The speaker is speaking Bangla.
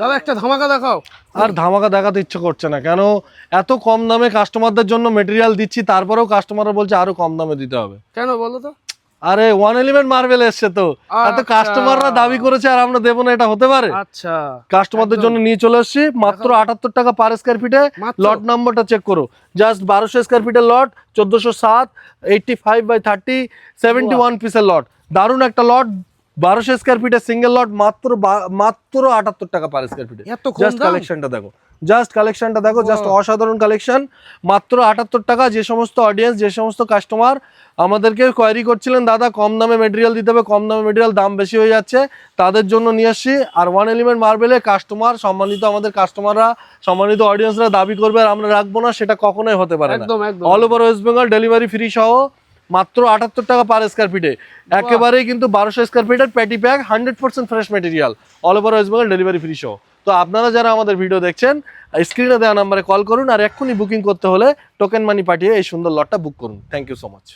দাদা একটা ধামাকা দেখাও। আর ধামাকা দেখাতে ইচ্ছে করছে না, কেন এত কম দামে কাস্টমারদের জন্য মেটেরিয়াল দিচ্ছি, তারপরেও কাস্টমাররা বলছে আরো কম দামে দিতে হবে। কেন বলো তো? আরে 1 এলিমেন্ট মার্বেল এসছে তো, এত কাস্টমাররা দাবি করেছে আর আমরা দেবো না, এটা হতে পারে? আচ্ছা, কাস্টমারদের জন্য নিয়ে চলে এসেছি মাত্র 78 টাকা পার স্কয়ার ফিটে। লট নাম্বারটা চেক করো, জাস্ট 1200 স্কয়ার ফিটের লট, 1407, 85/30, 71 পিসের লট। দারুণ একটা লট, 1200 স্কয়ার ফিটের সিঙ্গেল লট, মাত্র 78 টাকা পার স্কয়ার ফিটে। জাস্ট কালেকশনটা দেখো, জাস্ট অসাধারণ কালেকশন, মাত্র 78 টাকা। যে সমস্ত অডিয়েন্স, যে সমস্ত কাস্টমার আমাদেরকে কোয়ারি করছিলেন দাদা কম দামে মেটেরিয়াল দিতে হবে, কম দামে মেটেরিয়াল দাম বেশি হয়ে যাচ্ছে, তাদের জন্য নিয়ে আসছি। আর 1 এলিমেন্ট মার্বেলে কাস্টমার সম্মানিত, আমাদের কাস্টমাররা সম্মানিত অডিয়েন্সরা দাবি করবে আর আমরা রাখবো না, সেটা কখনোই হতে পারে না। All over West Bengal delivery free সহ মাত্র 78 টাকা পার স্কয়ার ফিটে। একেবারেই কিন্তু 1200 স্কয়ার ফিটের patty pack, 100% fresh material, all over West Bengal delivery free সহ। তো আপনারা যারা আমাদের ভিডিও দেখছেন, স্ক্রিনে দেওয়া নাম্বারে কল করুন, আর এক্ষুনি বুকিং করতে হলে টোকেন মানি পাঠিয়ে এই সুন্দর লটটা বুক করুন। Thank you so much.